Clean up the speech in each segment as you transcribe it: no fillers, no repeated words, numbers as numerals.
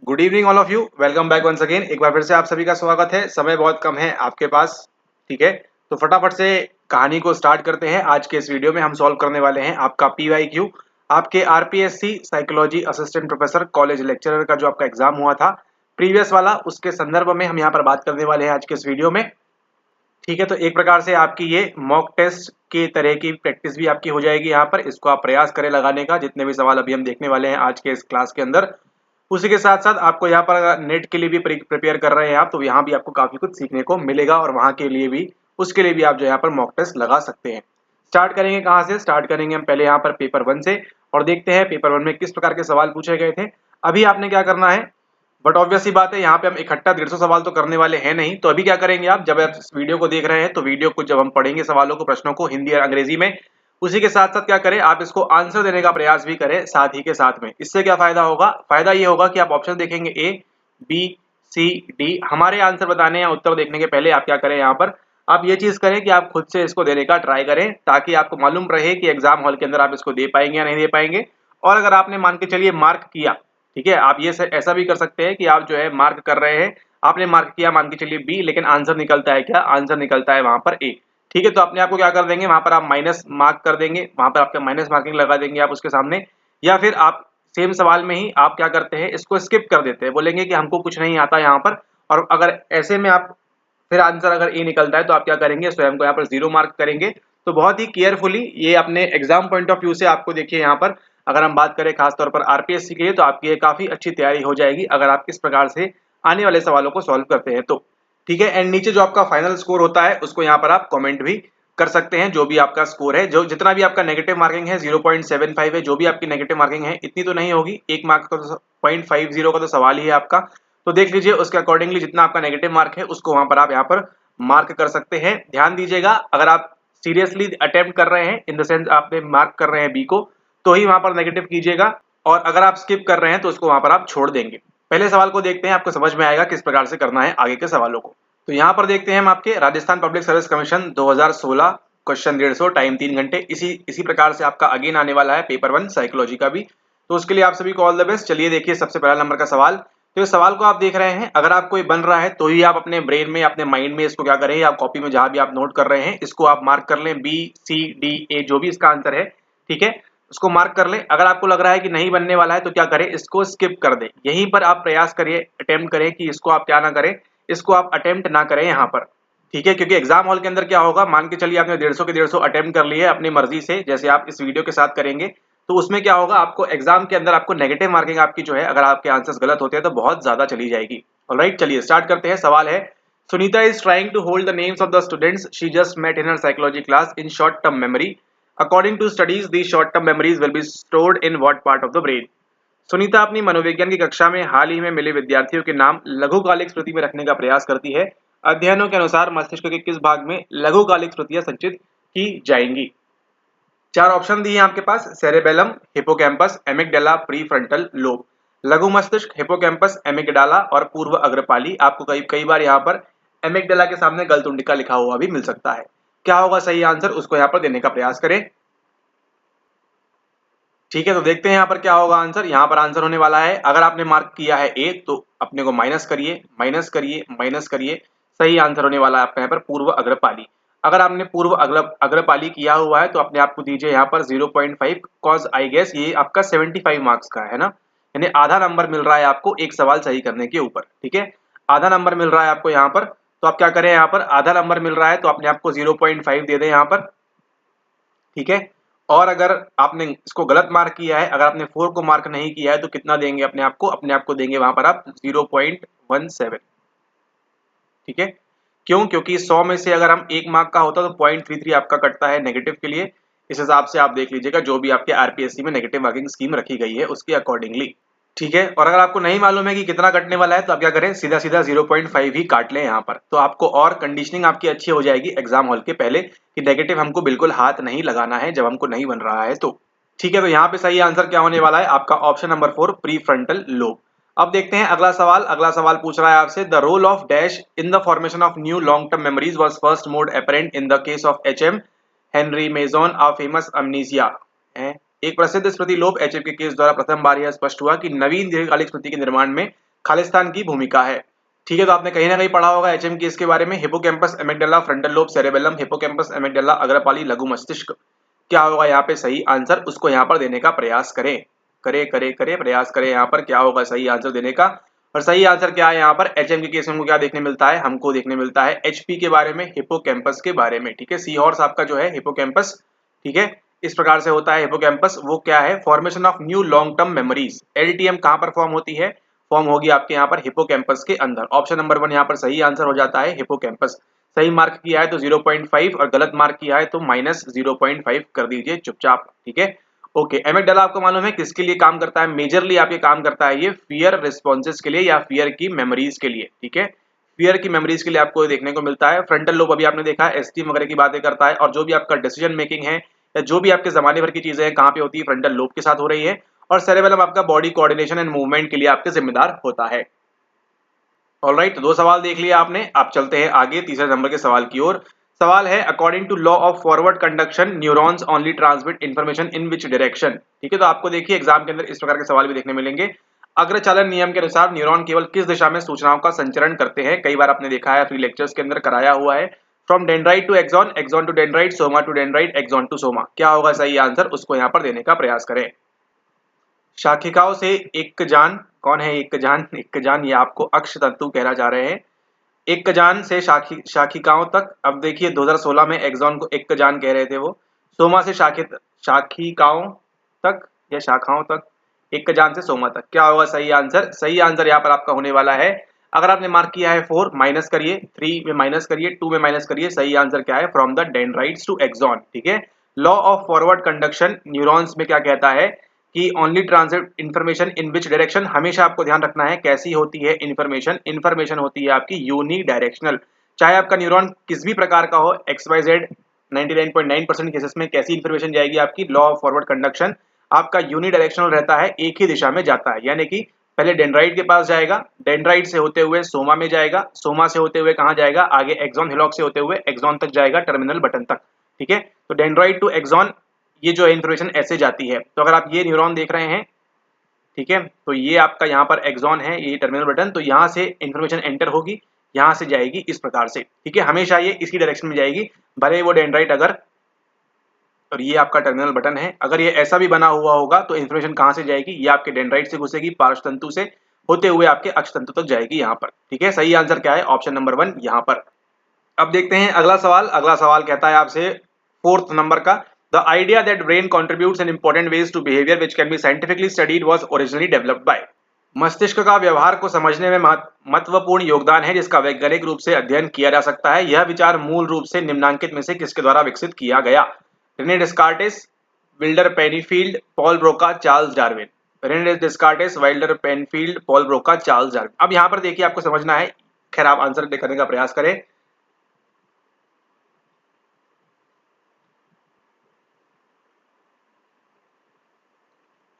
Good evening all of you. Welcome back once again. एक बार फिर से आप सभी का स्वागत है। समय बहुत कम है आपके पास, ठीक है? तो फटाफट से कहानी को स्टार्ट करते हैं। आज के इस वीडियो में हम सॉल्व करने वाले हैं आपका PYQ, आपके RPSC psychology assistant professor college lecturer का जो आपका एग्जाम हुआ था प्रीवियस वाला, उसके संदर्भ में हम यहाँ पर बात करने वाले हैं आज के इस वीडियो में। ठीक है, तो एक प्रकार से आपकी ये मॉक टेस्ट की तरह की प्रैक्टिस भी आपकी हो जाएगी। यहाँ पर इसको आप प्रयास करें लगाने का। जितने भी सवाल अभी हम देखने वाले हैं आज के इस क्लास के अंदर, उसी के साथ साथ आपको यहाँ पर नेट के लिए भी प्रिपेयर कर रहे हैं आप, तो यहाँ भी आपको काफी कुछ सीखने को मिलेगा और वहाँ के लिए भी, उसके लिए भी आप जो यहाँ पर मॉक टेस्ट लगा सकते हैं। स्टार्ट करेंगे कहाँ से? स्टार्ट करेंगे हम पहले यहाँ पर पेपर 1 से और देखते हैं पेपर 1 में किस प्रकार के सवाल पूछे गए थे। अभी आपने क्या करना है, बट ऑब्वियस सी बात है, यहाँ पे हम इकट्ठा 150 सवाल तो करने वाले हैं नहीं। तो अभी क्या करेंगे, आप जब आप इस वीडियो को देख रहे हैं तो वीडियो को जब हम पढ़ेंगे सवालों को, प्रश्नों को हिंदी और अंग्रेजी में, उसी के साथ साथ क्या करें, आप इसको आंसर देने का प्रयास भी करें साथ ही के साथ में। इससे क्या फायदा होगा? फायदा ये होगा कि आप ऑप्शन देखेंगे ए, बी, सी, डी। हमारे आंसर बताने या उत्तर देखने के पहले आप क्या करें, यहाँ पर आप ये चीज करें कि आप खुद से इसको देने का ट्राई करें, ताकि आपको मालूम रहे कि एग्जाम हॉल के अंदर आप इसको दे पाएंगे या नहीं दे पाएंगे। और अगर आपने मान के चलिए मार्क किया, ठीक है, आप ये ऐसा भी कर सकते हैं कि आप जो है मार्क कर रहे हैं, आपने मार्क किया मान के चलिए बी, लेकिन आंसर निकलता है क्या? आंसर निकलता है वहां पर ए। ठीक है, तो अपने आप को क्या कर देंगे, वहां पर आप माइनस मार्क कर देंगे, वहां पर आपका माइनस मार्किंग लगा देंगे आप उसके सामने। या फिर आप सेम सवाल में ही आप क्या करते हैं, इसको स्किप कर देते हैं, बोलेंगे कि हमको कुछ नहीं आता यहाँ पर। और अगर ऐसे में आप फिर आंसर अगर ए निकलता है तो आप क्या करेंगे, स्वयं को यहाँ पर 0 मार्क करेंगे। तो बहुत ही केयरफुली ये अपने एग्जाम पॉइंट ऑफ व्यू से आपको देखिए, यहाँ पर अगर हम बात करें खासतौर पर आरपीएससी के लिए, तो आपकी ये काफी अच्छी तैयारी हो जाएगी अगर आप इस प्रकार से आने वाले सवालों को सॉल्व करते हैं तो। ठीक है, एंड नीचे जो आपका फाइनल स्कोर होता है उसको यहाँ पर आप कमेंट भी कर सकते हैं। जो भी आपका स्कोर है, जो जितना भी आपका नेगेटिव मार्किंग है 0.75 है, जो भी आपकी नेगेटिव मार्किंग है इतनी तो नहीं होगी, 1 मार्क का तो 0.50 का तो सवाल ही है आपका। तो देख लीजिए उसके अकॉर्डिंगली जितना आपका नेगेटिव मार्क है उसको वहां पर आप यहाँ पर मार्क कर सकते हैं। ध्यान दीजिएगा, अगर आप सीरियसली अटेम्प्ट कर रहे हैं, इन द सेंस आपने मार्क कर रहे हैं बी को, तो ही वहां पर नेगेटिव कीजिएगा। और अगर आप स्किप कर रहे हैं तो उसको वहां पर आप छोड़ देंगे। पहले सवाल को देखते हैं, आपको समझ में आएगा किस प्रकार से करना है आगे के सवालों को। तो यहाँ पर देखते हैं हम आपके Rajasthan public service commission 2016, question 150, time 3 घंटे। इसी प्रकार से आपका अगेन आने वाला है पेपर 1 साइकोलॉजी का भी। तो उसके लिए आप सभी को ऑल द बेस्ट। चलिए देखिए सबसे पहला नंबर का सवाल। तो इस सवाल को आप देख रहे हैं, अगर आपको ये बन रहा है तो ही आप अपने ब्रेन में, अपने माइंड में इसको क्या करें, आप कॉपी में जहां भी आप नोट कर रहे हैं इसको आप मार्क कर लें, बी, सी, डी, ए, जो भी इसका आंसर है, ठीक है, उसको मार्क कर लें। अगर आपको लग रहा है कि नहीं बनने वाला है तो क्या करें, इसको स्किप कर दें। यहीं पर आप प्रयास करिए, अटेम्प्ट करें कि इसको आप क्या ना करें, इसको आप अटेम्प्ट ना करें यहाँ पर। ठीक है, क्योंकि एग्जाम हॉल के अंदर क्या होगा, मान के चलिए आपने 150 के 150 अटेम्प्ट कर लिए अपनी मर्जी से, जैसे आप इस वीडियो के साथ करेंगे, तो उसमें क्या होगा, आपको एग्जाम के अंदर आपको नेगेटिव मार्किंग आपकी जो है, अगर आपके आंसर्स गलत होते हैं तो बहुत ज्यादा चली जाएगी। ऑलराइट, चलिए स्टार्ट करते हैं। सवाल है, Sunita is trying to hold the names of the students she just met in her psychology class in short term memory. According to studies the short term memories will be stored in what part of the brain. Sunita अपनी मनोविज्ञान की कक्षा में हाल ही में मिले विद्यार्थियों के नाम लघुकालिक स्मृति में रखने का प्रयास करती है। अध्ययनों के अनुसार मस्तिष्क के किस भाग में लघुकालिक स्मृतियां संचित की जाएंगी? 4 ऑप्शन दिए हैं आपके पास, cerebellum, hippocampus, amygdala, prefrontal lobe. लघु मस्तिष्क, हिपोकैम्पस, एमिगडाला और पूर्व अग्रपाली। आपको कई कई बार यहाँ पर एमिगडाला के सामने गलतुंडिका लिखा हुआ भी मिल सकता है। क्या होगा सही आंसर, उसको यहाँ पर देने का प्रयास करें। ठीक है, तो देखते हैं यहाँ पर क्या होगा आंसर। यहाँ पर आंसर होने वाला है, अगर आपने मार्क किया है ए तो अपने को माइनस करिए, माइनस करिए, माइनस करिए। सही आंसर होने वाला है आपका यहाँ पर पूर्व अग्रपाली। अगर आपने पूर्व अग्रपाली किया हुआ है तो अपने आप को दीजिए यहाँ पर 0.5, कॉज आई गेस ये आपका 75 मार्क्स का है ना, यानी आधा नंबर मिल रहा है आपको एक सवाल सही करने के ऊपर। ठीक है, आधा नंबर मिल रहा है आपको यहाँ पर, तो आप क्या करें, यहाँ पर आधा नंबर मिल रहा है तो अपने आप को 0.5 दे दें यहाँ पर। ठीक है, और अगर आपने इसको गलत मार्क किया है, अगर आपने 4 को मार्क नहीं किया है तो कितना देंगे अपने आप को? अपने आप को देंगे वहां पर आप 0.17। ठीक है, क्यों? क्योंकि 100 में से अगर हम 1 मार्क का होता तो 0.33 आपका कटता है नेगेटिव के लिए। इस हिसाब से आप देख लीजिएगा जो भी आपके आरपीएससी में नेगेटिव मार्किंग स्कीम रखी गई है उसके अकॉर्डिंगली। ठीक है, और अगर आपको नहीं मालूम है कि कितना कटने वाला है तो आप क्या करें, सीधा सीधा 0.5 ही काट लें यहाँ पर, तो आपको और कंडीशनिंग आपकी अच्छी हो जाएगी एग्जाम हॉल के पहले कि नेगेटिव हमको बिल्कुल हाथ नहीं लगाना है जब हमको नहीं बन रहा है तो। ठीक है, तो यहाँ पे सही आंसर क्या होने वाला है आपका? Option number 4, pre frontal lobe. अब देखते हैं अगला सवाल। अगला सवाल पूछ रहा है आपसे, the role of dash in the formation of new long term memories was first made apparent in the case of HM Henry Molaison a famous amnesia. एक प्रसिद्ध स्मृति लोप एचएफ के केस द्वारा प्रथम बार यह स्पष्ट हुआ कि नवीन दीर्घकालिक स्मृति के निर्माण में खालिस्तान की भूमिका है। ठीक है, तो आपने कहीं ना कहीं पढ़ा होगा एचएम की इसके बारे में, hippocampus, amygdala, frontal lobe, cerebellum, hippocampus, amygdala, अग्रपाली, लघु मस्तिष्क। क्या होगा यहाँ पे सही आंसर, उसको यहाँ पर देने का प्रयास करें, करे प्रयास करें यहाँ पर क्या होगा सही आंसर देने का। और सही आंसर क्या है यहाँ पर, एचएम के केस में हमको क्या देखने मिलता है, हमको देखने मिलता है एचपी के बारे में, हिपोकैम्पस के बारे में। ठीक है, सी हॉर्स आपका जो है हिपोकैम्पस। ठीक है, इस प्रकार से होता है हिपोकैम्पस। वो क्या है, formation of new long term memories. LTM कहां पर फॉर्म होती है, फॉर्म होगी आपके यहाँ पर हिपोकैम्पस के अंदर। ऑप्शन नंबर 1 यहाँ पर सही आंसर हो जाता है हिपोकैम्पस। सही मार्क किया है तो 0.5 और गलत मार्क किया है तो -0.5 कर दीजिए चुपचाप। ठीक है, ओके। एमिगडाला आपको मालूम है किसके लिए काम करता है, मेजरली आपके काम करता है ये फियर रिस्पॉन्सेज के लिए या फियर की मेमोरीज के लिए। ठीक है, फियर की मेमोरीज के लिए आपको देखने को मिलता है। फ्रंटल लोब अभी आपने देखा है एस्टीम वगैरह की बातें करता है, और जो भी आपका डिसीजन मेकिंग है या जो भी आपके जमाने भर की चीजें हैं कहाँ पे होती है, फ्रंटल लोब के साथ हो रही है। और सेरेबेलम आपका बॉडी कोऑर्डिनेशन एंड मूवमेंट के लिए आपके जिम्मेदार होता है। ऑलराइट, तो 2 सवाल देख लिया आपने। आप चलते हैं आगे तीसरे नंबर के सवाल की ओर। सवाल है according to law of forward conduction neurons only transmit information in which direction. ठीक है, तो आपको देखिए एग्जाम के अंदर इस प्रकार के सवाल भी देखने मिलेंगे। अग्रचालन नियम के अनुसार न्यूरॉन केवल किस दिशा में सूचनाओं का संचरण करते हैं। कई बार आपने देखा है, फ्री लेक्चर्स के अंदर कराया हुआ है। From dendrite to axon, axon to dendrite, soma to dendrite, axon to soma. क्या होगा सही आंसर, उसको यहाँ पर देने का प्रयास करें। शाखिकाओं से एक जान, कौन है एक जान, एक जान ये आपको अक्ष तंतु कहना चाह रहे हैं। एक जान से शाखिकाओं तक। अब देखिए 2016 में एक्सॉन को एक जान कह रहे थे वो। सोमा से शाखिकाओं तक या शाखाओं तक, एक जान से सोमा तक। क्या होगा सही आंसर, सही आंसर यहाँ पर आपका होने वाला है, अगर आपने मार्क किया है 4 माइनस करिए, 3 में माइनस करिए, 2 में माइनस करिए। सही आंसर क्या है, from the dendrites to axon. ठीक है, law of forward conduction neurons में क्या कहता है कि only transmit information in which direction. हमेशा आपको ध्यान रखना है कैसी होती है इंफॉर्मेशन, इंफॉर्मेशन होती है आपकी यूनी डायरेक्शनल। चाहे आपका न्यूरॉन किस भी प्रकार का हो, XYZ 99.9% केसेस में कैसी इंफॉर्मेशन जाएगी आपकी, लॉ ऑफ फॉरवर्ड कंडक्शन आपका यूनी डायरेक्शनल रहता है, एक ही दिशा में जाता है। यानी कि पहले डेंड्राइट के पास जाएगा, डेंड्राइट से होते हुए सोमा में जाएगा, सोमा से होते हुए कहाँ जाएगा, आगे एक्सॉन हिलॉक से होते हुए एक्सॉन तक जाएगा, टर्मिनल बटन तक। ठीक है, तो डेंड्राइट टू एक्सॉन ये जो इंफॉर्मेशन ऐसे जाती है। तो अगर आप ये न्यूरॉन देख रहे हैं, ठीक है, तो ये आपका यहाँ पर एक्सॉन है, ये टर्मिनल बटन, तो यहाँ से इंफॉर्मेशन एंटर होगी, यहाँ से जाएगी इस प्रकार से। ठीक है, हमेशा ये इसी डायरेक्शन में जाएगी, भले वो डेंड्राइट अगर, और ये आपका टर्मिनल बटन है, अगर ये ऐसा भी बना हुआ होगा तो इंफॉर्मेशन कहाँ से जाएगी, ये आपके डेंड्राइट से घुसेगी, पार्श्वतंतु से होते हुए आपके अक्षतंतु तक जाएगी यहाँ पर। ठीक है, सही आंसर क्या है, ऑप्शन नंबर 1 यहाँ पर। अब देखते हैं अगला सवाल। अगला सवाल कहता है आपसे 4th नंबर का, the idea that brain contributes in important ways to behaviour which can be scientifically studied was originally developed by. मस्तिष्क का व्यवहार को समझने में महत्वपूर्ण योगदान है जिसका वैज्ञानिक रूप से अध्ययन किया जा सकता है। यह विचार मूल रूप से निम्नांकित में से किसके द्वारा विकसित किया गया। Rene Descartes, Wilder Penfield, Paul Broca, Charles Darwin. Rene Descartes, Wilder Penfield, Paul Broca, Charles Darwin. अब यहाँ पर देखिए आपको समझना है, खैर आप आंसर करने का प्रयास करें।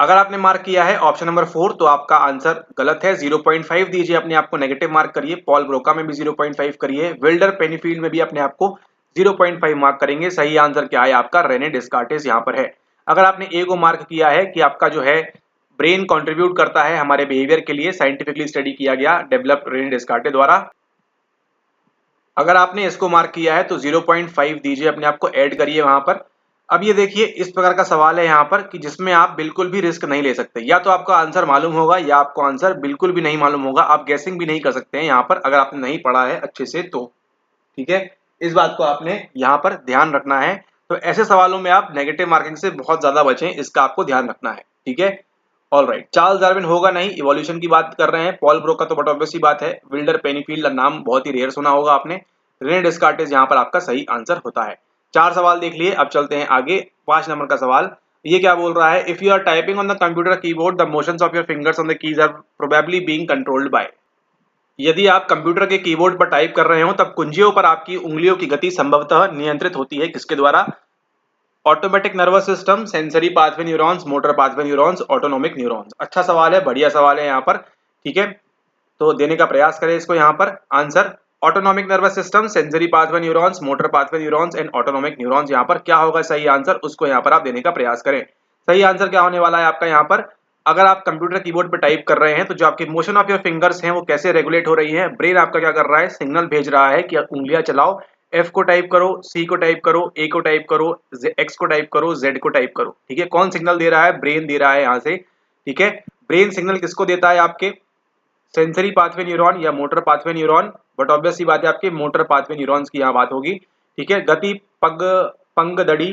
अगर आपने मार्क किया है ऑप्शन नंबर 4 तो आपका आंसर गलत है, 0.5 दीजिए, अपने आप को नेगेटिव मार्क करिए। पॉल ब्रोका में भी 0.5 करिए, विल्डर पेनीफील्ड में भी अपने आप को 0.5 मार्क करेंगे। सही आंसर क्या है आपका, रेने डेस्कार्टेस यहाँ पर है। अगर आपने ए को मार्क किया है कि आपका जो है ब्रेन कंट्रीब्यूट करता है हमारे बिहेवियर के लिए, साइंटिफिकली स्टडी किया गया, डेवलप रेने डेस्कार्टे द्वारा। अगर आपने इसको मार्क किया है तो 0.5 दीजिए, अपने आप को ऐड करिए वहां पर। अब ये देखिए इस प्रकार का सवाल है यहाँ पर कि जिसमें आप बिल्कुल भी रिस्क नहीं ले सकते, या तो आपका आंसर मालूम होगा या आपको आंसर बिल्कुल भी नहीं मालूम होगा, आप गैसिंग भी नहीं कर सकते हैं यहाँ पर अगर आपने नहीं पढ़ा है अच्छे से तो। ठीक है, इस बात को आपने यहाँ पर ध्यान रखना है। तो ऐसे सवालों में आप नेगेटिव मार्किंग से बहुत ज्यादा बचें, इसका आपको ध्यान रखना है। ठीक है, ऑलराइट। चार्ल्स डार्विन होगा नहीं, इवोल्यूशन की बात कर रहे हैं। पॉल ब्रोका तो बट ऑब्वियस सी बात है, विल्डर पेनीफील्ड नाम बहुत ही रेयर सुना होगा आपने। रेने डेस्कार्टेस यहाँ पर आपका सही आंसर होता है। 4 सवाल देख लिए, अब चलते हैं आगे 5 नंबर का सवाल। ये क्या बोल रहा है, if you are typing on the computer keyboard the motions of your fingers on the keys are probably being controlled by. यदि आप कंप्यूटर के कीबोर्ड पर टाइप कर रहे हो तब कुंजियों पर आपकी उंगलियों की गति संभवतः नियंत्रित होती है, किसके द्वारा। Automatic nervous system, sensory pathway neurons, motor pathway neurons, autonomic neurons. अच्छा सवाल है, बढ़िया सवाल है यहाँ पर। ठीक है, तो देने का प्रयास करें इसको यहाँ पर answer. Autonomic nervous system, sensory pathway neurons, motor pathway neurons and autonomic neurons. यहाँ पर क्या होगा सही आंसर, उसको यहाँ पर आप देने का प्रयास करें। सही आंसर क्या होने वाला है आपका यहाँ पर, अगर आप कंप्यूटर कीबोर्ड पे टाइप कर रहे हैं तो जो आपकी मोशन ऑफ योर फिंगर्स हैं वो कैसे रेगुलेट हो रही है, ब्रेन आपका क्या कर रहा है, सिग्नल भेज रहा है कि उंगलियां चलाओ, एफ को टाइप करो, सी को टाइप करो, ए को टाइप करो, एक्स को टाइप करो, जेड को टाइप करो। ठीक है, कौन सिग्नल दे रहा है, ब्रेन दे रहा है यहाँ से। ठीक है, ब्रेन सिग्नल किसको देता है, आपके सेंसरी पाथवे न्यूरॉन या motor pathway neuron, but obvious सी बात है आपके मोटर पाथवे न्यूरॉन्स की यहाँ बात होगी। ठीक है, गति पग पंगदड़ी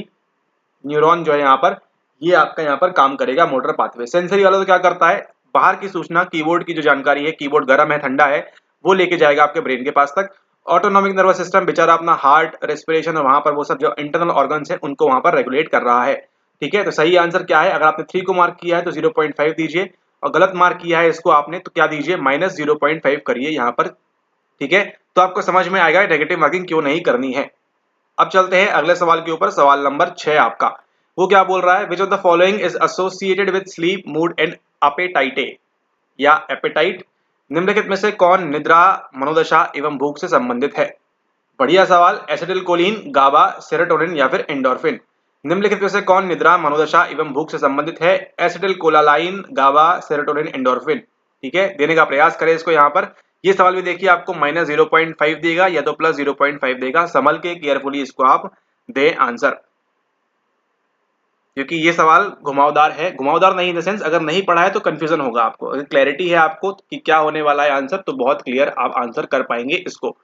न्यूरॉन जो है यहाँ पर, ये आपका यहाँ पर काम करेगा मोटर पाथवे। सेंसरी वाला तो क्या करता है, बाहर की सूचना, कीबोर्ड की जो जानकारी है, कीबोर्ड गर्म है ठंडा है, वो लेके जाएगा आपके ब्रेन के पास तक। ऑटोनॉमिक नर्वस सिस्टम बेचारा अपना हार्ट, रेस्पिरेशन और वहां पर वो सब जो इंटरनल ऑर्गन्स है उनको वहां पर रेगुलेट कर रहा है। ठीक है, तो सही आंसर क्या है, अगर आपने 3 को मार्क किया है तो 0.5 दीजिए, और गलत मार्क किया है इसको आपने तो क्या दीजिए, -0.5 करिए यहाँ पर। ठीक है, तो आपको समझ में आएगा नेगेटिव मार्किंग क्यों नहीं करनी है। अब चलते हैं अगले सवाल के ऊपर, सवाल नंबर 6 आपका। वो क्या बोल रहा है, which of the following is associated with sleep, mood and appetite या एपेटाइट। निम्नलिखित में से कौन निद्रा, मनोदशा एवं भूख से संबंधित है। बढ़िया सवाल, एसिटिलकोलिन, गाबा, सेरोटोनिन या फिर एंडोर्फिन। निम्नलिखित में से कौन निद्रा, मनोदशा एवं भूख से संबंधित है, एसिटिलकोलाइन, गाबा, सेरोटोनिन, एंडोर्फिन। ठीक है, देने का प्रयास करें इसको यहाँ पर। ये सवाल भी देखिए आपको -0.5 देगा या तो +0.5 देगा, संभल के केयरफुली इसको आप दें आंसर, क्योंकि ये सवाल घुमावदार है। घुमावदार नहीं इन द सेंस, अगर नहीं पढ़ा है तो कंफ्यूजन होगा आपको, अगर क्लैरिटी है आपको कि क्या होने वाला है आंसर तो बहुत क्लियर आप आंसर कर पाएंगे इसको।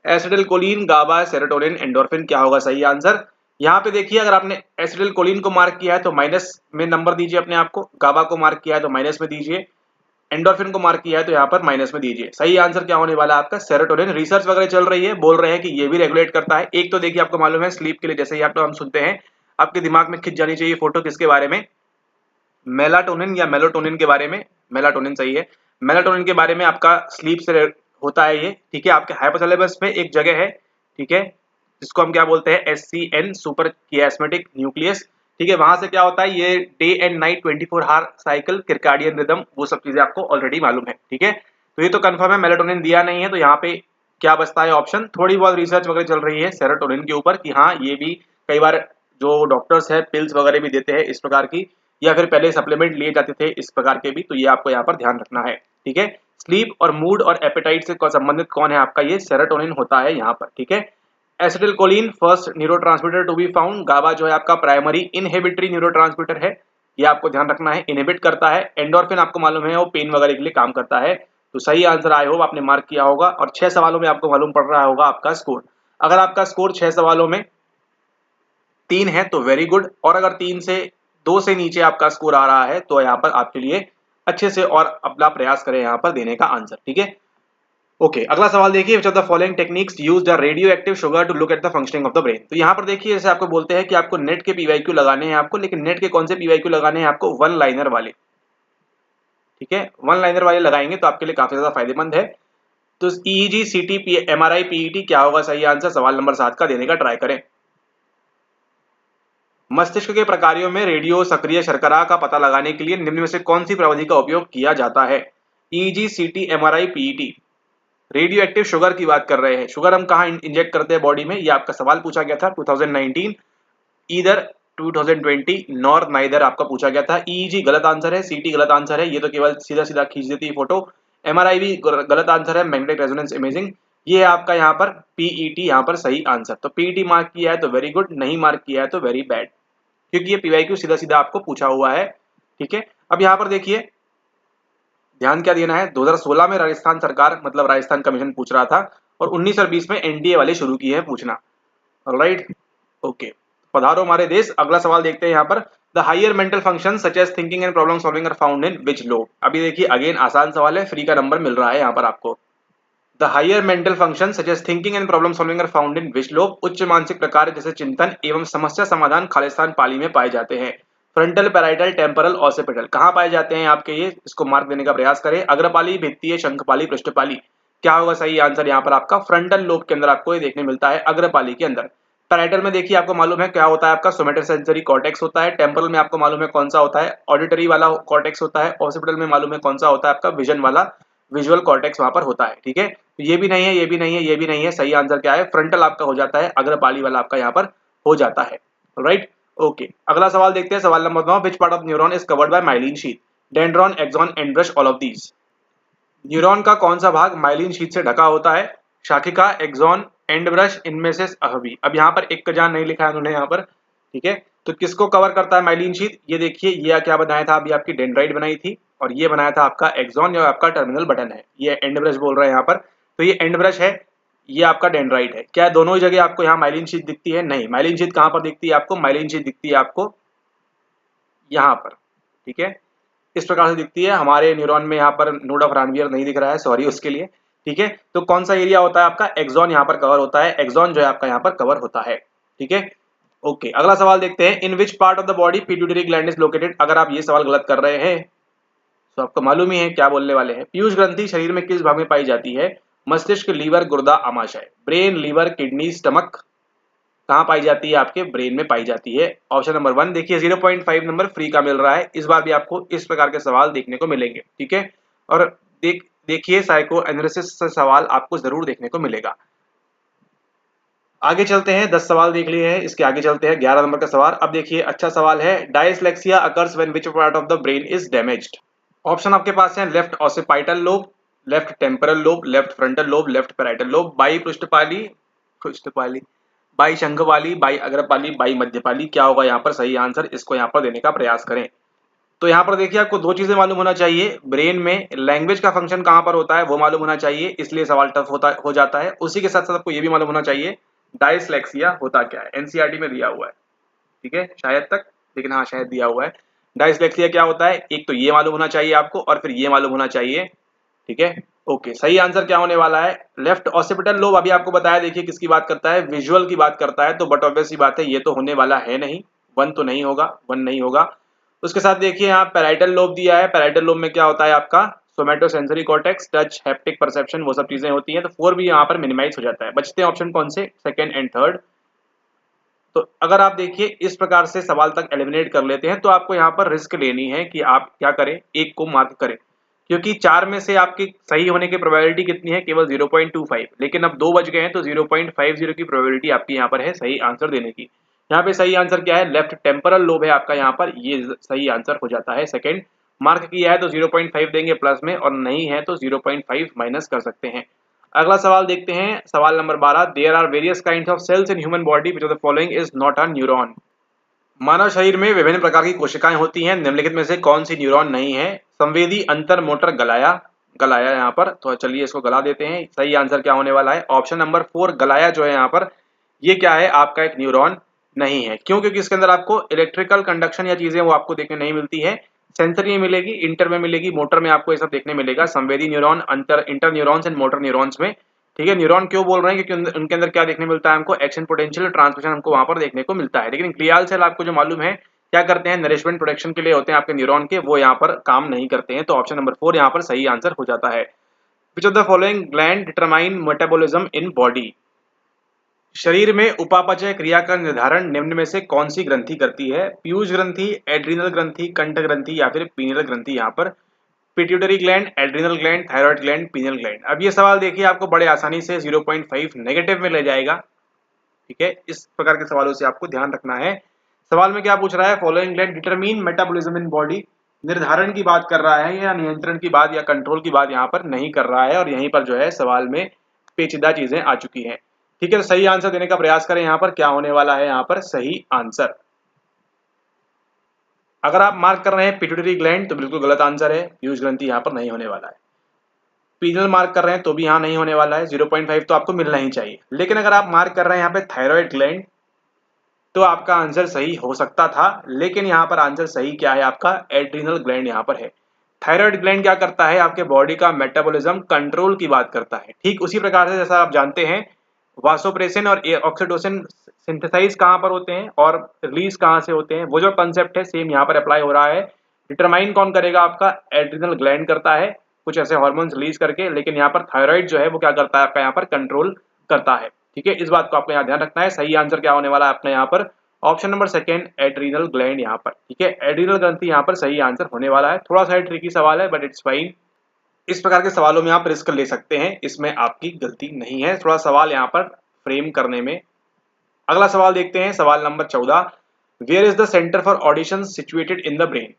एसिटिलकोलिन, गाबा, सेरोटोनिन, एंडोर्फिन क्या होगा सही आंसर। यहाँ पे देखिए, अगर आपने एसिटिलकोलिन को मार्क किया है तो माइनस में नंबर दीजिए अपने आप को, गाबा को मार्क किया है तो माइनस में दीजिए, एंडोर्फिन को मार्क किया है तो यहाँ पर माइनस में दीजिए। सही आंसर क्या होने वाला है आपका, सेरोटोनिन। रिसर्च वगैरह चल रही है, बोल रहे हैं कि ये भी रेगुलेट करता है। एक तो देखिए आपको मालूम है स्लीप के लिए जैसे ही आप हम सुनते हैं आपके दिमाग में खिंच जानी चाहिए फोटो, किसके बारे में, मेलाटोनिन या मेलाटोनिन के बारे में, मेलाटोनिन सही है, मेलाटोनिन के बारे में आपका स्लीप से होता है ये। ठीक है, आपके हाइपोथैलेमस में एक जगह है, ठीक है, जिसको हम क्या बोलते हैं, SCN, सुपर कियास्मेटिक न्यूक्लियस। ठीक है, वहां से क्या होता है, ये day and night 24 hour cycle, circadian rhythm, वो सब चीजें आपको ऑलरेडी मालूम है। ठीक है, तो ये तो कंफर्म है, मेलाटोनिन दिया नहीं है, तो यहाँ पे क्या बचता है ऑप्शन। थोड़ी बहुत रिसर्च वगैरह चल रही है सेरोटोनिन के ऊपर कि हाँ ये भी कई बार जो डॉक्टर्स है पिल्स वगैरह भी देते हैं इस प्रकार की, या फिर पहले सप्लीमेंट लिए जाते थे इस प्रकार के भी, तो ये आपको यहाँ पर ध्यान रखना है। ठीक है, स्लीप और मूड और एपेटाइट से संबंधित कौन है आपका, ये सेरोटोनिन होता है यहाँ पर। ठीक है, acetylcholine first neurotransmitter to be found, GABA जो है आपका प्राइमरी इनहिबिटरी न्यूरोट्रांसमीटर है, ये आपको ध्यान रखना है, इनहिबिट करता है। एंडोर्फिन आपको मालूम है वो पेन वगैरह के लिए काम करता है। तो सही आंसर आई होप आपने मार्क किया होगा, और 6 सवालों में आपको मालूम पड़ रहा होगा आपका स्कोर। अगर आपका स्कोर 6 सवालों में 3 है तो वेरी गुड, और अगर 3 से 2 से नीचे आपका स्कोर आ रहा है तो यहाँ पर आपके लिए अच्छे से और अपना प्रयास करें यहाँ पर देने का आंसर। ठीक है, ओके, अगला सवाल देखिए, which of the following techniques used a radio active sugar to look at the functioning of the brain. तो यहाँ पर देखिए जैसे आपको बोलते हैं कि आपको नेट के पीवाईक्यू लगाने हैं आपको, लेकिन नेट के कौन से पीवाईक्यू लगाने हैं आपको, वन लाइनर वाले। ठीक है, वन लाइनर वाले लगाएंगे तो आपके लिए काफी ज्यादा फायदेमंद है। तो EEG, CT, MRI, PET क्या होगा सही आंसर, सवाल नंबर 7 का देने का ट्राई करें। मस्तिष्क के प्रकारों में रेडियो सक्रिय शर्करा का पता लगाने के लिए निम्न में से कौन सी प्रविधि का उपयोग किया जाता है, EEG, CT, MRI, PET। Radio active sugar की बात कर रहे हैं, शुगर हम कहाँ इंजेक्ट करते हैं बॉडी में, ये आपका सवाल पूछा गया था 2019, ईदर 2020 नॉर नाइदर आपका पूछा गया था। EEG गलत आंसर है, CT गलत आंसर है, ये तो केवल सीधा सीधा खींच देती है फोटो। MRI भी गलत आंसर है, मैग्नेटिक रेजोनेंस इमेजिंग। ये है आपका यहाँ पर PET यहाँ पर सही आंसर। तो PET मार्क किया है तो वेरी गुड, नहीं मार्क किया है तो वेरी बैड, क्योंकि ये PYQ सीधा सीधा आपको पूछा हुआ है। ठीक है, अब यहाँ पर देखिए ध्यान क्या देना है, 2016 में राजस्थान सरकार मतलब राजस्थान कमीशन पूछ रहा था, और 19 और 20 में NDA वाले शुरू किए हैं पूछना। राइट, ओके, पधारो हमारे देश। अगला सवाल देखते हैं यहाँ पर, the higher mental function such as thinking and problem solving are found in which lobe. अभी देखिए अगेन आसान सवाल है, फ्री का नंबर मिल रहा है यहाँ पर आपको। The higher mental function such as thinking and problem solving are found in which lobe. उच्च मानसिक प्रकार जैसे चिंतन एवं समस्या समाधान खालिस्तान पाली में पाए जाते हैं। फ्रंटल, पैराइटल, टेम्परल, ऑसिपिटल कहाँ पाए जाते हैं आपके, ये इसको मार्क देने का प्रयास करें। अग्रपाली, भित्तीय, शंखपाली, पृष्ठपाली क्या होगा सही आंसर यहाँ पर आपका, फ्रंटल लोब के अंदर आपको ये देखने मिलता है, अग्रपाली के अंदर। पैराइटल में देखिए आपको मालूम है क्या होता है आपका, सोमेटोसेंसरी कॉर्टेक्स होता है। टेम्परल में आपको मालूम है कौन सा होता है, ऑडिटरी वाला कॉर्टेक्स होता है। ऑसिपिटल में मालूम है कौन सा होता है आपका, विजन वाला विजुअल कॉर्टेक्स वहां पर होता है। ठीक है, तो ये भी नहीं है, ये भी नहीं है, ये भी नहीं है, सही आंसर क्या है, फ्रंटल आपका हो जाता है, अग्रपाली वाला आपका यहाँ पर हो जाता है। राइट, ओके, अगला सवाल देखते हैं, सवाल number 9, which part of neuron is covered by myelin sheath. Dendron, axon, end brush, all of these. Neuron का कौन सा भाग माइलिन शीट से ढका होता है? शाखिका, एक्सॉन, एंड ब्रश, इनमें से अभी। अब यहाँ पर एक का जान नहीं लिखा है उन्होंने यहाँ पर, ठीक है। तो किसको कवर करता है माइलिन शीट? ये देखिए, ये क्या बनाया था अभी, आपकी डेंड्राइट बनाई थी, और ये बनाया था आपका एक्सॉन, जो आपका टर्मिनल बटन है। ये एंड ब्रश बोल रहे हैं यहाँ पर, तो ये एंड ब्रश है, ये आपका डेंड्राइट है। क्या दोनों ही जगह आपको यहाँ माइलिन शीट दिखती है? नहीं। माइलिन शीट कहाँ पर दिखती है आपको? माइलिन शीट दिखती है आपको यहाँ पर, ठीक है। इस प्रकार से दिखती है। हमारे न्यूरॉन में यहाँ पर नोड ऑफ रानवियर नहीं दिख रहा है, सॉरी उसके लिए, ठीक है। तो कौन सा एरिया होता है आपका? एक्सॉन यहाँ पर कवर होता है, एक्सॉन जो है आपका यहाँ पर कवर होता है, ठीक है। ओके, अगला सवाल देखते हैं। In which part of the body pituitary gland is located? अगर आप ये सवाल गलत कर रहे हैं तो आपको मालूम ही है क्या बोलने वाले हैं। पीयूष ग्रंथि शरीर में किस भाग में पाई जाती है? मस्तिष्क, लीवर, गुर्दा, आमाशय। ब्रेन, लीवर, किडनी, स्टमक, कहाँ पाई जाती है? आपके ब्रेन में पाई जाती है। ऑप्शन नंबर 1 देखिए, 0.5 नंबर फ्री का मिल रहा है। इस बार भी आपको इस प्रकार के सवाल देखने को मिलेंगे, ठीक है। और देखिए, साइको एनालिसिस से सवाल आपको जरूर देखने को मिलेगा। आगे चलते हैं, 10 सवाल देख लिए हैं, इसके आगे चलते हैं 11 नंबर का सवाल। अब देखिए, अच्छा सवाल है। Dyslexia occurs when which part of the brain is damaged? Option आपके पास है left occipital lobe, left temporal lobe, left frontal lobe, left parietal lobe, बाई पृष्ठपाली, बाई शंखपाली, बाई अग्रपाली, बाई मध्यपाली। क्या होगा यहाँ पर सही आंसर? इसको यहाँ पर देने का प्रयास करें। तो यहाँ पर देखिए, आपको दो चीजें मालूम होना चाहिए। ब्रेन में लैंग्वेज का फंक्शन कहाँ पर होता है वो मालूम होना चाहिए, इसलिए सवाल टफ हो जाता है। उसी के साथ साथ आपको ये भी मालूम होना चाहिए डायस्लेक्सिया होता क्या है। एनसीईआरटी में दिया हुआ है, ठीक है, शायद तक, लेकिन हाँ शायद दिया हुआ है। डायस्लेक्सिया क्या होता है? एक तो ये मालूम होना चाहिए आपको, और फिर ये मालूम होना चाहिए, ठीक है। ओके, सही आंसर क्या होने वाला है? Left occipital lobe. अभी आपको बताया, देखिए किसकी बात करता है? विजुअल की बात करता है। तो बट ऑब्वियस सी बात है, ये तो होने वाला है नहीं, वन तो नहीं होगा, वन नहीं होगा। उसके साथ देखिए, यहाँ पैराइटल लोब दिया है। पैराइटल लोब में क्या होता है आपका? Somatosensory cortex, touch, haptic perception, वो सब चीजें होती हैं। तो 4 भी यहाँ पर मिनिमाइज हो जाता है। बचते हैं ऑप्शन कौन से? Second and third. तो अगर आप देखिए इस प्रकार से सवाल तक एलिमिनेट कर लेते हैं, तो आपको यहाँ पर रिस्क लेनी है कि आप क्या करें, एक को मार्क करें, क्योंकि 4 में से आपकी सही होने की प्रोबेबिलिटी कितनी है? केवल 0.25। लेकिन अब 2 बज गए हैं, तो 0.50 की प्रोबेबिलिटी आपकी यहाँ पर है सही आंसर देने की। यहाँ पे सही आंसर क्या है? लेफ्ट टेम्पोरल लोब है आपका यहाँ पर, ये सही आंसर हो जाता है। सेकंड मार्क किया है तो 0.5 देंगे प्लस में, और नहीं है तो 0.5 माइनस कर सकते हैं। अगला सवाल देखते हैं, सवाल number 12। There are various kinds of cells in human body which of the following is not a neuron? मानव शरीर में विभिन्न प्रकार की कोशिकाएं होती हैं, निम्नलिखित में से कौन सी न्यूरॉन नहीं है? संवेदी, अंतर, मोटर, गलाया। गलाया यहाँ पर, तो चलिए इसको गला देते हैं। सही आंसर क्या होने वाला है? ऑप्शन नंबर 4 गलाया जो है यहाँ पर, ये क्या है? आपका एक न्यूरॉन नहीं है। क्यों? क्योंकि इसके अंदर आपको इलेक्ट्रिकल कंडक्शन या चीजें वो आपको देखने नहीं मिलती है। सेंसरी में मिलेगी, इंटर में मिलेगी, मोटर में आपको ये सब देखने मिलेगा। संवेदी न्यूरॉन, अंतर, inter neurons and motor neurons में, ठीक है। न्यूरॉन क्यों बोल रहे हैं? क्योंकि उनके अंदर क्या देखने मिलता है हमको? एक्शन पोटेंशियल, ट्रांसमिशन हमको वहां पर देखने को मिलता है। लेकिन ग्लियाल सेल आपको जो मालूम है क्या करते हैं? नरिशमेंट प्रोडक्शन के लिए होते हैं आपके न्यूरॉन के, वो यहाँ पर काम नहीं करते हैं। तो ऑप्शन नंबर 4 यहाँ पर सही आंसर हो जाता है। Which of the following gland determine metabolism in body? शरीर में उपापचय क्रिया का निर्धारण निम्न में से कौन सी ग्रंथि करती है? पीयूष ग्रंथि, एड्रिनल ग्रंथि, कंठ ग्रंथि, या फिर पीनियल ग्रंथि? यहाँ पर pituitary gland, adrenal gland, thyroid gland, pineal gland. अब ये सवाल देखिए आपको बड़े आसानी से 0.5 नेगेटिव में ले जाएगा, ठीक है। इस प्रकार के सवालों से आपको ध्यान रखना है। सवाल में क्या पूछ रहा है? Following gland determine metabolism in body, निर्धारण की बात कर रहा है या नियंत्रण की बात या कंट्रोल की बात यहाँ पर नहीं कर रहा है, और यहीं पर जो है सवाल में पेचीदा चीजें आ चुकी हैं, ठीक है। तो सही आंसर देने का प्रयास करें। यहाँ पर क्या होने वाला है? यहाँ पर सही आंसर, अगर आप मार्क कर रहे हैं पिट्यूटरी ग्लैंड तो बिल्कुल गलत आंसर है, पीयूष ग्रंथि यहाँ पर नहीं होने वाला है। पीनल मार्क कर रहे हैं तो भी यहाँ नहीं होने वाला है, 0.5 तो आपको मिलना ही चाहिए। लेकिन अगर आप मार्क कर रहे हैं यहाँ पे थायराइड ग्लैंड, तो आपका आंसर सही हो सकता था। लेकिन यहाँ पर आंसर सही क्या है? आपका एड्रिनल ग्लैंड यहाँ पर है। थायराइड ग्लैंड क्या करता है? आपके बॉडी का मेटाबॉलिज्म कंट्रोल की बात करता है। ठीक उसी प्रकार से जैसा आप जानते हैं वासोप्रेसिन और ऑक्सीटोसिन सिंथेसाइज कहाँ पर होते हैं और रिलीज कहाँ से होते हैं, वो जो कंसेप्ट है सेम यहाँ पर अप्लाई हो रहा है। डिटरमाइन कौन करेगा? आपका एड्रिनल ग्लैंड करता है कुछ ऐसे हार्मोन्स रिलीज करके, लेकिन यहाँ पर थायराइड जो है वो क्या करता है? आपका यहाँ पर कंट्रोल करता है, ठीक है। इस बात को आपको यहाँ ध्यान रखना है। सही आंसर क्या होने वाला है अपने यहाँ पर? Option number second adrenal gland यहाँ पर, ठीक है। एड्रिनल ग्रंथि यहाँ पर सही आंसर होने वाला है। थोड़ा सा ट्रिकी सवाल है बट इट्स फाइन। इस प्रकार के सवालों में आप रिस्क ले सकते हैं, इसमें आपकी गलती नहीं है, थोड़ा सवाल यहाँ पर फ्रेम करने में। अगला सवाल देखते हैं, सवाल number 14। Where is the centre for audition situated in the brain?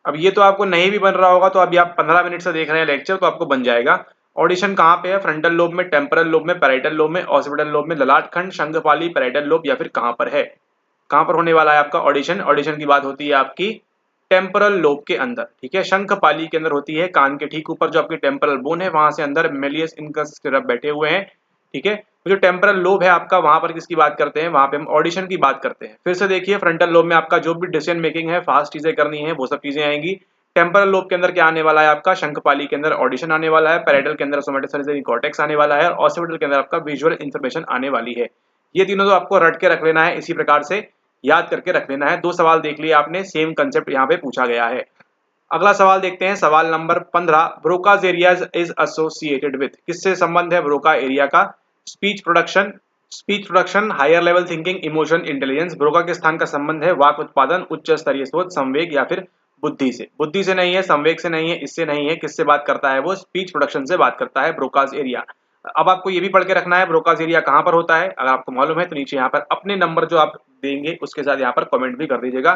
अब ये तो आपको नहीं भी बन रहा होगा, तो अभी आप 15 मिनट से देख रहे हैं लेक्चर, तो आपको बन जाएगा। ऑडिशन कहाँ पे है? फ्रंटल लोब में, टेम्परल लोब में, पैराइटल लोब में, ऑसिपिटल लोब में, ललाट खंड, शंखपाली, पैराइटल लोब, या फिर कहाँ पर है? कहाँ पर होने वाला है आपका ऑडिशन? ऑडिशन की बात होती है आपकी टेम्परल लोब के अंदर, ठीक है। शंखपाली के अंदर होती है, कान के ठीक ऊपर जो आपकी टेम्परल बोन है, वहां से अंदर मेलियस इनकस स्टिरप बैठे हुए हैं, ठीक है। तो जो टेम्परल लोब है आपका, वहां पर किसकी बात करते हैं? वहां पे हम ऑडिशन की बात करते हैं। फिर से देखिए, फ्रंटल लोब में आपका जो भी डिसीजन मेकिंग है, फास्ट चीजें करनी है, वो सब चीजें आएंगी। टेम्परल लोब के अंदर क्या आने वाला है आपका? शंखपाली के अंदर ऑडिशन आने वाला है, पैरेटल के अंदर सोमेटोसेंसरी कॉर्टेक्स आने वाला है, और ऑसिपिटल के अंदर आपका विजुअल इंफॉर्मेशन आने वाली है। ये तीनों तो आपको रट के रख लेना है, इसी प्रकार से याद करके रख लेना है। 2 सवाल देख लिए आपने, सेम कंसेप्ट यहाँ पे पूछा गया है। अगला सवाल देखते हैं, सवाल number 15। Broca's area is associated with, किससे संबंध है ब्रोका एरिया का? Speech production, higher level thinking, emotion, intelligence. Broca के स्थान का संबंध है वाक उत्पादन, उच्च स्तरीय सोच, संवेग, या फिर बुद्धि से। बुद्धि से नहीं है, संवेग से नहीं है, इससे नहीं है, किससे बात करता है? वो स्पीच प्रोडक्शन से बात करता है ब्रोकाज एरिया। अब आपको ये भी पढ़ के रखना है ब्रोकाज एरिया कहाँ पर होता है। अगर आपको मालूम है तो नीचे यहाँ पर अपने नंबर जो आप देंगे उसके साथ यहाँ पर कमेंट भी कर दीजिएगा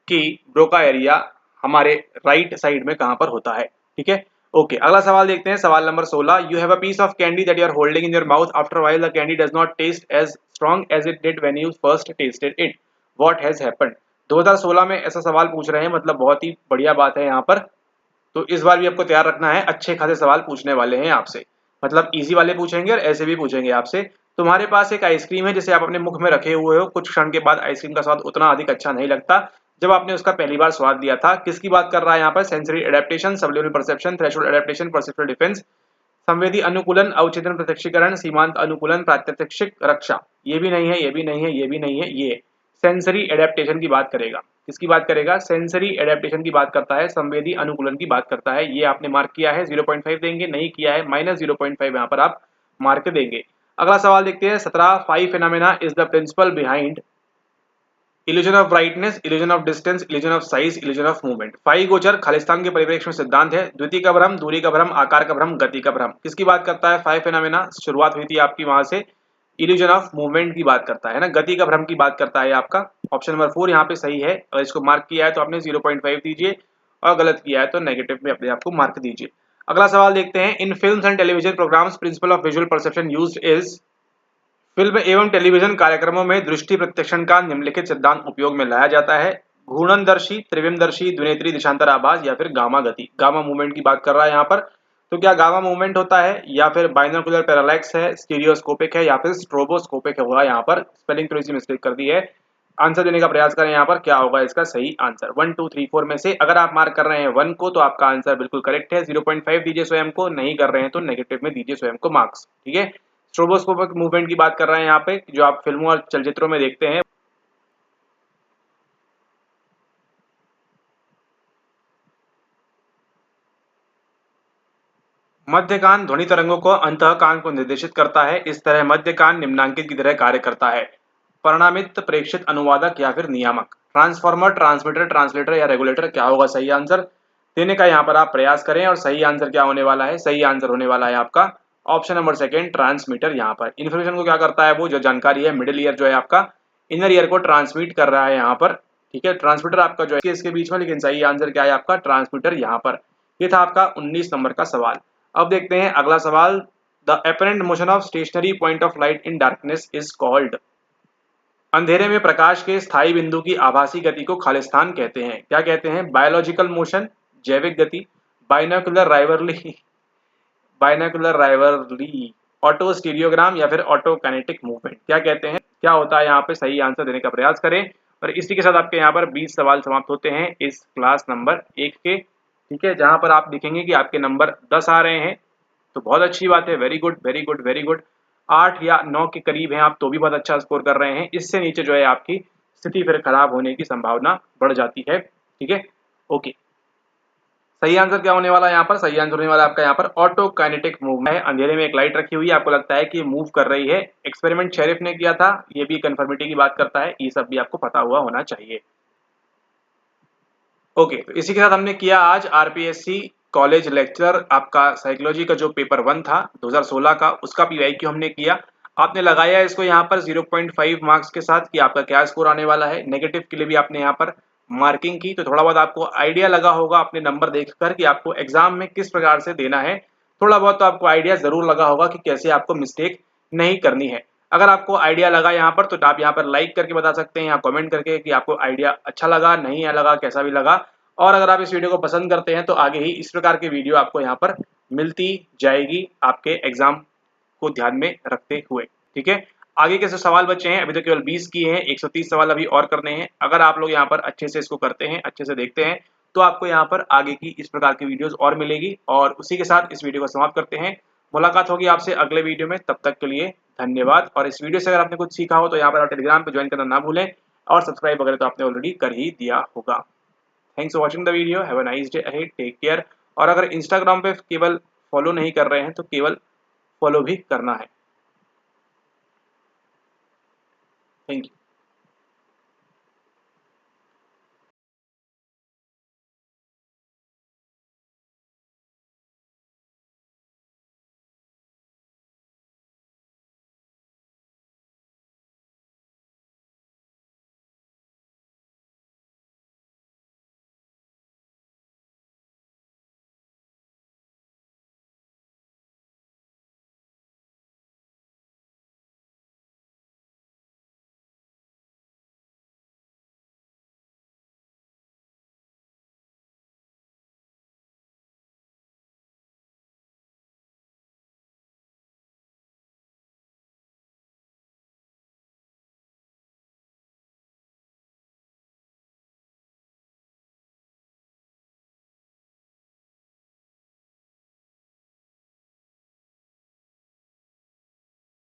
कि ब्रोका एरिया हमारे राइट साइड में कहां पर होता है, ठीक है। ओके, अगला सवाल देखते हैं, सवाल number 16। You have a piece of candy that you are holding in your mouth, after a while the candy does not taste as strong as it did when you first tasted it, what has happened? 2016 में ऐसा सवाल पूछ रहे हैं, मतलब बहुत ही बढ़िया बात है यहाँ पर। तो इस बार भी आपको तैयार रखना है, अच्छे खासे सवाल पूछने वाले हैं आपसे, मतलब इजी वाले पूछेंगे और ऐसे भी पूछेंगे आपसे। तुम्हारे पास एक आइसक्रीम है जिसे आप अपने मुख में रखे हुए हो, कुछ क्षण के बाद आइसक्रीम का स्वाद उतना अधिक अच्छा नहीं लगता जब आपने उसका पहली बार स्वाद लिया था। किसकी बात कर रहा है यहाँ पर? Sensory adaptation, subliminal perception, threshold adaptation, perceptual defence, संवेदी अनुकूलन, अवचेतन प्रत्यक्षीकरण, सीमांत अनुकूलन, प्रात्यक्षिक रक्षा। ये भी नहीं है, ये भी नहीं है, ये भी नहीं है, ये सेंसरी एडेप्टेशन की बात करेगा। किसकी बात करेगा? सेंसरी एडेप्टेशन की बात करता है, संवेदी अनुकूलन की बात करता है। ये आपने मार्क किया है, 0.5 देंगे, नहीं किया है -0.5 यहाँ पर आप मार्क देंगे। अगला सवाल देखते हैं, 17। Five phenomena is the principle behind illusion of brightness, illusion of distance, illusion of size, illusion of movement. Five गोचर खालिस्तान के परिप्रेक्ष्य में सिद्धांत है। द्वितीय का भ्रम, दूरी का भ्रम, आकार का भ्रम, गति का भ्रम। किसकी बात करता है? फाइव फिनोमेना शुरुआत हुई थी आपकी वहां से, इल्यूजन ऑफ मूवमेंट की बात करता है ना, गति का भ्रम की बात करता है आपका। ऑप्शन नंबर 4 यहाँ पे सही है। अगर इसको मार्क किया है तो आपने 0.5 दीजिए, और गलत किया है तो नेगेटिव में अपने आप को मार्क दीजिए। अगला सवाल देखते हैं, in films and television programmes principle of visual perception used is. Film एवं टेलीविजन कार्यक्रमों में दृष्टि प्रत्यक्षण का निम्नलिखित सिद्धांत उपयोग में लाया जाता है। घूर्णनदर्शी, त्रिविमदर्शी, द्विनेत्री दिशांतर आभास, या फिर गामा गति। गामा मूवमेंट की बात कर रहा है यहाँ पर। तो क्या गामा मूवमेंट होता है, या फिर बाइनोकुलर पैरालैक्स है, स्टीरियोस्कोपिक है, या फिर स्ट्रोबोस्कोपिक होगा? यहाँ पर स्पेलिंग थोड़ी सी मिस्टेक कर दी है। आंसर देने का प्रयास करें यहाँ पर, क्या होगा इसका सही आंसर? 1 2 3 4 में से अगर आप मार्क कर रहे हैं 1 को तो आपका आंसर बिल्कुल करेक्ट है। 0.5 दीजिए स्वयं को, नहीं कर रहे हैं तो नेगेटिव में दीजिए स्वयं को मार्क्स, ठीक है। स्ट्रोबोस्कोपिक मूवमेंट की बात कर रहे हैं यहाँ पे, जो आप फिल्मों और चलचित्रों में देखते हैं। मध्य कान ध्वनि तरंगों को अंतः कान को निर्देशित करता है। इस तरह मध्य कान निम्नांकित की तरह कार्य करता है। परिणामित, प्रेक्षित, अनुवादक, या फिर नियामक। ट्रांसफॉर्मर, ट्रांसमीटर, ट्रांसलेटर, या रेगुलेटर, क्या होगा सही आंसर? देने का यहाँ पर आप प्रयास करें, और सही आंसर क्या होने वाला है? सही आंसर होने वाला है आपका ऑप्शन नंबर 2 ट्रांसमीटर। यहाँ पर इन्फॉर्मेशन को क्या करता है? वो जो जानकारी है मिडिल ईयर जो है आपका, इनर ईयर को ट्रांसमिट कर रहा है यहाँ पर, ठीक है। ट्रांसमीटर आपका जो है इसके बीच में, लेकिन सही आंसर क्या है आपका? ट्रांसमीटर यहाँ पर। ये था आपका 19 नंबर का सवाल। अब देखते हैं अगला सवाल। The apparent motion of stationary point of light in darkness is called. अंधेरे में प्रकाश के स्थायी बिंदु की आभासी गति को खालिस्तान कहते हैं। क्या कहते हैं? बायोलॉजिकल मोशन, जैविक गति, binocular rivalry, binocular rivalry, auto स्टीरियोग्राम, या फिर ऑटो काइनेटिक मूवमेंट। क्या कहते हैं? क्या होता है यहाँ पे? सही आंसर देने का प्रयास करें। और इसी के साथ आपके यहाँ पर 20 सवाल समाप्त होते हैं इस क्लास नंबर 1 के, ठीक है, जहां पर आप देखेंगे कि आपके नंबर 10 आ रहे हैं, तो बहुत अच्छी बात है। Very good, very good, very good. 8 या 9 के करीब हैं आप, तो भी बहुत अच्छा स्कोर कर रहे हैं। इससे नीचे जो है आपकी स्थिति फिर खराब होने की संभावना बढ़ जाती है, ठीक है। ओके, सही आंसर क्या होने वाला है यहाँ पर? सही आंसर होने वाला है आपका यहाँ पर ऑटो काइनेटिक मूवमेंट है। अंधेरे में एक लाइट रखी हुई है, आपको लगता है कि मूव कर रही है। एक्सपेरिमेंट शेरिफ ने किया था, ये भी कन्फर्मिटी की बात करता है। ये सब भी आपको पता हुआ होना चाहिए। ओके, तो इसी के साथ हमने किया आज आरपीएससी कॉलेज लेक्चर, आपका साइकोलॉजी का जो पेपर 1 था 2016 का, उसका पीवाईक्यू हमने किया। आपने लगाया इसको यहाँ पर 0.5 मार्क्स के साथ कि आपका क्या स्कोर आने वाला है। नेगेटिव के लिए भी आपने यहाँ पर मार्किंग की, तो थोड़ा बहुत आपको आइडिया लगा होगा अपने नंबर देखकर कि आपको एग्जाम में किस प्रकार से देना है। थोड़ा बहुत तो आपको आइडिया जरूर लगा होगा कि कैसे आपको मिस्टेक नहीं करनी है। अगर आपको आइडिया लगा यहाँ पर तो आप यहाँ पर लाइक करके बता सकते हैं या कमेंट करके कि आपको आइडिया अच्छा लगा, नहीं लगा, कैसा भी लगा। और अगर आप इस वीडियो को पसंद करते हैं तो आगे ही इस प्रकार की वीडियो आपको यहाँ पर मिलती जाएगी आपके एग्जाम को ध्यान में रखते हुए। ठीक है, आगे के जो सवाल बचे हैं अभी तो केवल 20 किए हैं, 130 सवाल अभी और करने हैं। अगर आप लोग यहाँ पर अच्छे से इसको करते हैं, अच्छे से देखते हैं, तो आपको यहाँ पर आगे की इस प्रकार की वीडियोस और मिलेगी। और उसी के साथ इस वीडियो को समाप्त करते हैं। मुलाकात होगी आपसे अगले वीडियो में, तब तक के लिए धन्यवाद। और इस वीडियो से अगर आपने कुछ सीखा हो तो यहाँ पर आप टेलीग्राम पे ज्वाइन करना ना भूलें, और सब्सक्राइब वगैरह तो आपने ऑलरेडी कर ही दिया होगा। Thanks for watching the video, have a nice day ahead, take care. और अगर इंस्टाग्राम पे केवल फॉलो नहीं कर रहे हैं तो केवल फॉलो भी करना है। Thank you.